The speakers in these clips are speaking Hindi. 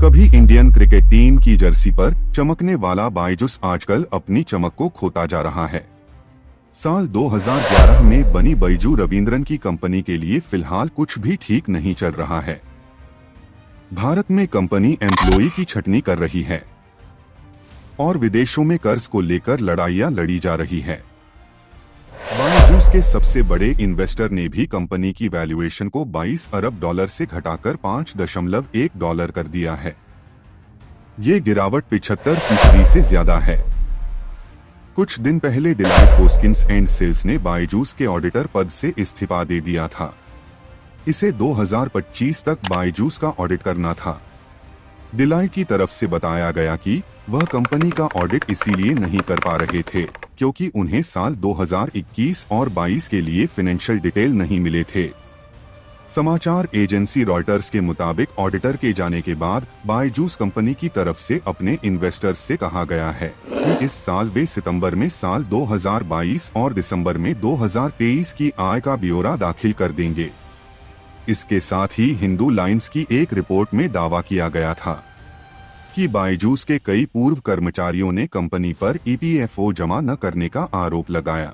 कभी इंडियन क्रिकेट टीम की जर्सी पर चमकने वाला बायजूस आजकल अपनी चमक को खोता जा रहा है। साल 2011 में बनी बैजू रविंद्रन की कंपनी के लिए फिलहाल कुछ भी ठीक नहीं चल रहा है। भारत में कंपनी एम्प्लॉई की छटनी कर रही है और विदेशों में कर्ज को लेकर लड़ाइयां लड़ी जा रही है। बायजूस के सबसे बड़े इन्वेस्टर ने भी कंपनी की वैल्यूएशन को 22 अरब डॉलर से घटाकर $5.1 कर दिया है। ये गिरावट 75% से ज्यादा है। कुछ दिन पहले डिलाइट होस्किंस एंड सेल्स ने बायजूस के ऑडिटर पद से इस्तीफा दे दिया था। इसे 2025 तक बायजूस का ऑडिट करना था। डिलाइट की तरफ से बताया गया कि वह कंपनी का ऑडिट इसीलिए नहीं कर पा रहे थे क्योंकि उन्हें साल 2021 और 22 के लिए फाइनेंशियल डिटेल नहीं मिले थे। समाचार एजेंसी रॉयटर्स के मुताबिक ऑडिटर के जाने के बाद बायजूस कंपनी की तरफ से अपने इन्वेस्टर्स से कहा गया है कि इस साल वे सितंबर में साल 2022 और दिसंबर में 2023 की आय का ब्यौरा दाखिल कर देंगे। इसके साथ ही हिंदू लाइन्स की एक रिपोर्ट में दावा किया गया था कि बायजूस के कई पूर्व कर्मचारियों ने कंपनी पर ईपीएफओ जमा न करने का आरोप लगाया।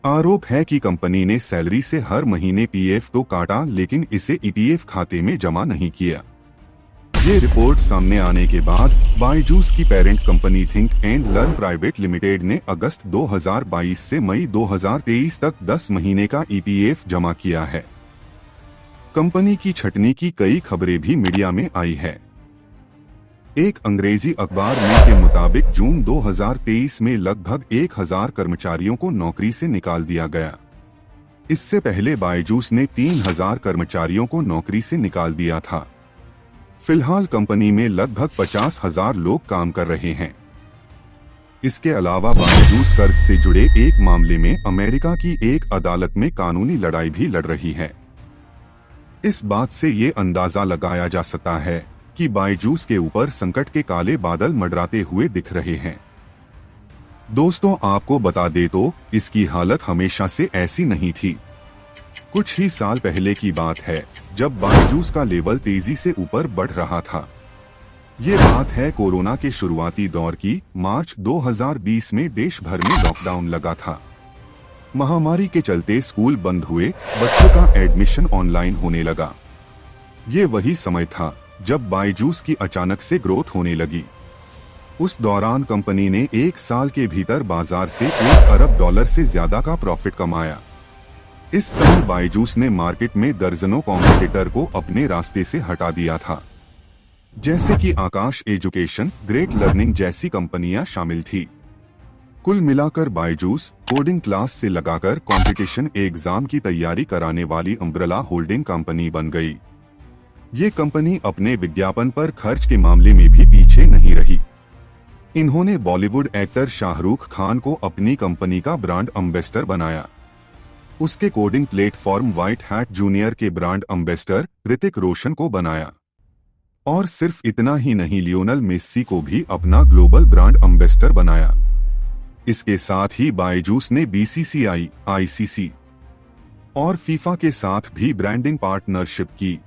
आरोप है कि कंपनी ने सैलरी से हर महीने पीएफ तो काटा लेकिन इसे ईपीएफ खाते में जमा नहीं किया। ये रिपोर्ट सामने आने के बाद बायजूस की parent company think and learn private limited ने अगस्त 2022 से मई 2023 तक 10 महीने का ईपीएफ जमा किया है। कंपनी की छटनी की कई खबरें भी मीडिया में आई है। एक अंग्रेजी अखबार के मुताबिक जून 2023 में लगभग 1000 कर्मचारियों को नौकरी से निकाल दिया गया। इससे पहले बायजूस ने 3000 कर्मचारियों को नौकरी से निकाल दिया था। फिलहाल कंपनी में लगभग 50,000 लोग काम कर रहे हैं। इसके अलावा बायजूस कर्ज से जुड़े एक मामले में अमेरिका की एक अदालत में कानूनी लड़ाई भी लड़ रही है। इस बात से ये अंदाजा लगाया जा सकता है कि बायजूस के ऊपर संकट के काले बादल मंडराते हुए दिख रहे हैं। दोस्तों, आपको बता दे तो इसकी हालत हमेशा से ऐसी नहीं थी। कुछ ही साल पहले की बात है जब बायजूस का लेवल तेजी से ऊपर बढ़ रहा था। ये बात है कोरोना के शुरुआती दौर की। मार्च 2020 में देश भर में लॉकडाउन लगा था। महामारी के चलते स्कूल बंद हुए, बच्चों का एडमिशन ऑनलाइन होने लगा। ये वही समय था जब बायजूस की अचानक से ग्रोथ होने लगी। उस दौरान कंपनी ने एक साल के भीतर बाजार से $1 अरब से ज्यादा का प्रॉफिट कमाया। इस समय बायजूस ने मार्केट में दर्जनों कॉम्पिटिटर को अपने रास्ते से हटा दिया था, जैसे कि आकाश एजुकेशन, ग्रेट लर्निंग जैसी कंपनियां शामिल थी। कुल मिलाकर बायजूस कोडिंग क्लास से लगाकर कंपटीशन एग्जाम की तैयारी कराने वाली अम्ब्रेला होल्डिंग कंपनी बन गई। ये कंपनी अपने विज्ञापन पर खर्च के मामले में भी पीछे नहीं रही। इन्होंने बॉलीवुड एक्टर शाहरुख खान को अपनी कंपनी का ब्रांड एम्बेसडर बनाया। उसके coding platform white hat junior के ब्रांड एम्बेसडर ऋतिक रोशन को बनाया। और सिर्फ इतना ही नहीं, लियोनेल मेस्सी को भी अपना ग्लोबल ब्रांड एम्बेसडर बनाया। इसके साथ ही बायजूस ने बीसीसीआई, आईसीसी और फीफा के साथ भी ब्रांडिंग पार्टनरशिप की।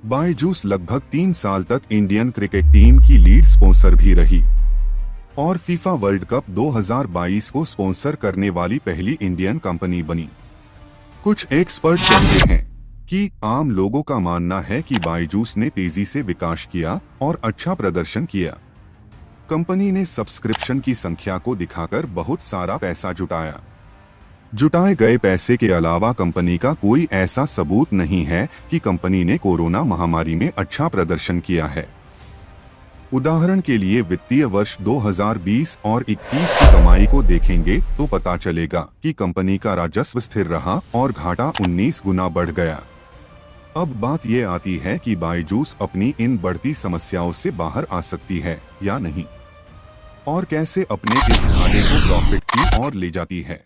बायजूस लगभग 3 साल तक इंडियन क्रिकेट टीम की लीड स्पॉन्सर भी रही और फीफा वर्ल्ड कप 2022 को स्पॉन्सर करने वाली पहली इंडियन कंपनी बनी। कुछ एक्सपर्ट कहते हैं कि आम लोगों का मानना है कि बायजूस ने तेजी से विकास किया और अच्छा प्रदर्शन किया। कंपनी ने सब्सक्रिप्शन की संख्या को दिखाकर बहुत सारा पैसा जुटाया। जुटाए गए पैसे के अलावा कंपनी का कोई ऐसा सबूत नहीं है कि कंपनी ने कोरोना महामारी में अच्छा प्रदर्शन किया है। उदाहरण के लिए वित्तीय वर्ष 2020 और 21 की कमाई को देखेंगे तो पता चलेगा कि कंपनी का राजस्व स्थिर रहा और घाटा 19 गुना बढ़ गया। अब बात ये आती है कि बायजूस अपनी इन बढ़ती समस्याओं से बाहर आ सकती है या नहीं, और कैसे अपने इस घाटे को प्रॉफिट की ओर ले जाती है।